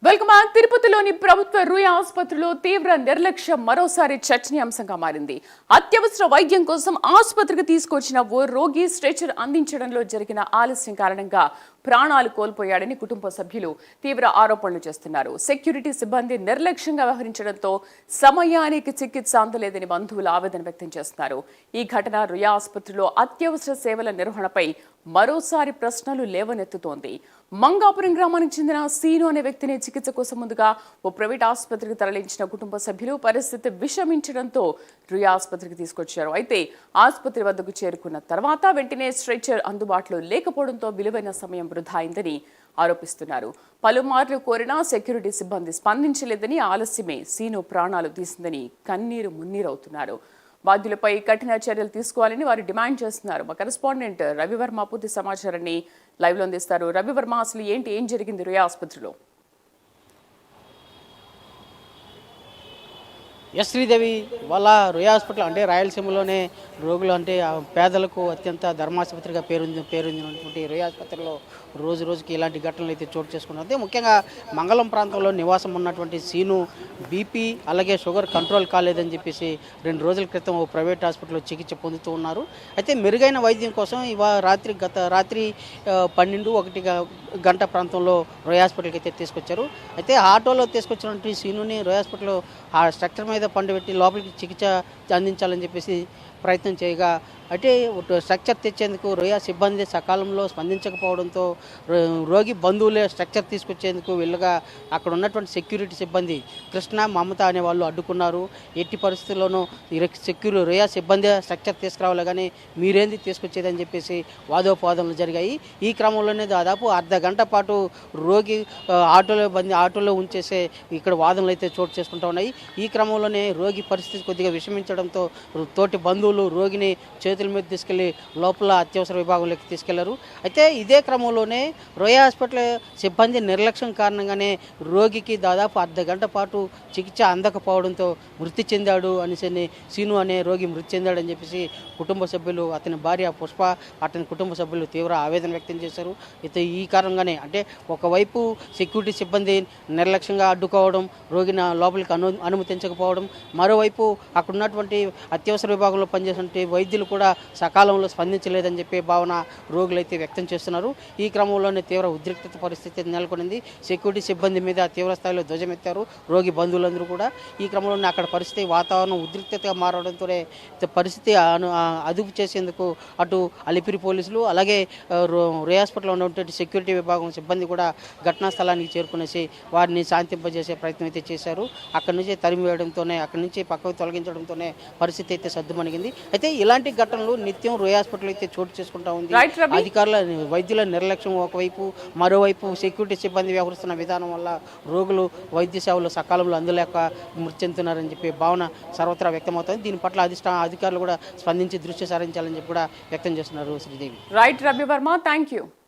Welcome back. తిరుపతిలోని ప్రభుత్వ రుయా ఆసుపత్రిలో తీవ్ర నిర్లక్ష్యం మరోసారి చర్చనీయాంశంగా మారింది. అత్యవసర వైద్యం కోసం ఆసుపత్రికి తీసుకొచ్చిన ఓ రోగి స్ట్రెచర్ అందించడంలో జరిగిన ఆలస్యం కారణంగా ప్రాణాలు కోల్పోయాడని కుటుంబ సభ్యులు తీవ్ర ఆరోపణలు చేస్తున్నారు. సెక్యూరిటీ సిబ్బంది నిర్లక్ష్యంగా వ్యవహరించడంతో సమయానికి చికిత్స అందలేదని బంధువులు ఆవేదన వ్యక్తం చేస్తున్నారు. ఈ ఘటన రుయా ఆసుపత్రిలో అత్యవసర సేవల నిర్వహణపై మరోసారి ప్రశ్నలు లేవనెత్తుతోంది. మంగాపురం గ్రామానికి చెందిన సీను అనే వ్యక్తిని చికిత్స కోసం ముందుగా ఓ ప్రైవేట్ ఆసుపత్రికి తరలించిన కుటుంబ సభ్యులు పరిస్థితి విషమించడంతో రుయా ఆసుపత్రికి తీసుకొచ్చారు. అయితే ఆసుపత్రి వద్దకు చేరుకున్న తర్వాత వెంటనే స్ట్రెచర్ అందుబాటులో లేకపోవడంతో విలువైన సమయం వృధా అయిందని ఆరోపిస్తున్నారు. పలుమార్లు కోరినా సెక్యూరిటీ సిబ్బంది స్పందించలేదని, ఆలస్యమే సీను ప్రాణాలు తీసిందని కన్నీరు మున్నీరవుతున్నారు. బాధ్యులపై కఠిన చర్యలు తీసుకోవాలని వారు డిమాండ్ చేస్తున్నారు. మా కరెస్పాండెంట్ రవివర్మ పూర్తి సమాచారాన్ని లైవ్ లో అందిస్తారు. రవివర్మ, అసలు ఏం జరిగింది రుయా ఆసుపత్రిలో? ఎస్ శ్రీదేవి, వాళ్ళ రుయా హాస్పిటల్ అంటే రాయలసీమలోనే రోగులు అంటే పేదలకు అత్యంత ధర్మాసుపత్రిగా పేరొందినటువంటి రుయా ఆసుపత్రిలో రోజు రోజుకి ఇలాంటి ఘటనలు అయితే చోటు చేసుకున్నారు. ముఖ్యంగా మంగళం ప్రాంతంలో నివాసం ఉన్నటువంటి సీను బీపీ అలాగే షుగర్ కంట్రోల్ కాలేదని చెప్పేసి 2 రోజుల క్రితం ఓ ప్రైవేట్ హాస్పిటల్లో చికిత్స పొందుతూ ఉన్నారు. అయితే మెరుగైన వైద్యం కోసం గత రాత్రి 12-1 గంట ప్రాంతంలో రుయా హాస్పిటల్కి అయితే తీసుకొచ్చారు. అయితే ఆటోలో తీసుకొచ్చినటువంటి సీనుని రుయా హాస్పిటల్లో ఆ స్ట్రక్చర్ మీద పండుబెట్టి లోపలికి చికిత్స అందించాలని చెప్పేసి ప్రయత్నం చేయగా అంటే స్ట్రక్చర్ తెచ్చేందుకు రుయా సిబ్బంది సకాలంలో స్పందించకపోవడంతో రోగి బంధువులే స్ట్రక్చర్ తీసుకొచ్చేందుకు వెళ్ళగా అక్కడ ఉన్నటువంటి సెక్యూరిటీ సిబ్బంది కృష్ణ, మమత అనే వాళ్ళు అడ్డుకున్నారు. ఎట్టి పరిస్థితుల్లోనూ రుయా సిబ్బంది స్ట్రక్చర్ తీసుకురావాలి కానీ మీరేంది తీసుకొచ్చేదని చెప్పేసి వాదోపవాదనలు జరిగాయి. ఈ క్రమంలోనే దాదాపు అర్ధ గంట పాటు రోగి ఆటోలో ఉంచేసే ఇక్కడ వాదనలు అయితే చోటు చేసుకుంటూ ఉన్నాయి. ఈ క్రమంలోనే రోగి పరిస్థితి కొద్దిగా విషమించడంతో తోటి బంధువులు రోగిని చేతుల మీద తీసుకెళ్లి లోపల అత్యవసర విభాగంలోకి తీసుకెళ్లారు. అయితే ఇదే క్రమంలోనే రుయా హాస్పిటల్ సిబ్బంది నిర్లక్ష్యం కారణంగానే రోగికి దాదాపు అర్ధ గంట పాటు చికిత్స అందకపోవడంతో మృతి చెందాడు అనేసి సీను అనే రోగి మృతి చెందాడని చెప్పేసి కుటుంబ సభ్యులు, అతని భార్య పుష్ప, అతని కుటుంబ సభ్యులు తీవ్ర ఆవేదన వ్యక్తం చేశారు. అయితే ఈ కారణంగానే అంటే ఒకవైపు సెక్యూరిటీ సిబ్బంది నిర్లక్ష్యంగా అడ్డుకోవడం, రోగిని లోపలికి అనుమతించకపోవడం, మరోవైపు అక్కడ ఉన్నటువంటి అత్యవసర విభాగంలో పనిచేసినటువంటి వైద్యులు కూడా సకాలంలో స్పందించలేదని చెప్పే భావన రోగులు అయితే వ్యక్తం చేస్తున్నారు. ఈ క్రమంలోనే తీవ్ర ఉద్రిక్తత పరిస్థితి నెలకొనింది. సెక్యూరిటీ సిబ్బంది మీద తీవ్ర స్థాయిలో ధ్వజమెత్తారు రోగి బంధువులందరూ కూడా. ఈ క్రమంలోనే అక్కడ పరిస్థితి వాతావరణం ఉద్రిక్తతగా మారడంతోనే పరిస్థితి అదుపు చేసేందుకు అటు అలిపిరి పోలీసులు అలాగే రుయా హాస్పిటల్లో ఉన్నటువంటి సెక్యూరిటీ విభాగం సిబ్బంది కూడా ఘటనా స్థలానికి చేరుకునేసి వారిని శాంతింపజేసే ప్రయత్నం అయితే చేశారు. అక్కడి నుంచి తరిమివేయడంతోనే, అక్కడి నుంచి పక్కకు తొలగించడంతోనే పరిస్థితి అయితే సద్దుమణిగింది. అయితే ఇలాంటి ఘటనలు నిత్యం రుయా హాస్పిటల్ అయితే చోటు చేసుకుంటా ఉంది. అధికారుల వైద్యుల నిర్లక్ష్యం ఒకవైపు, మరోవైపు సెక్యూరిటీ సిబ్బంది వ్యవహరిస్తున్న విధానం వల్ల రోగులు వైద్య సేవలు సకాలంలో అందలేక మృతి చెందుతున్నారని చెప్పి భావన సర్వత్రా వ్యక్తమవుతుంది. దీని పట్ల అధికారులు కూడా స్పందించి దృష్టి సారించాలని చెప్పి కూడా వ్యక్తం చేస్తున్నారు. Sridevi. Right Ravi Varma, thank you.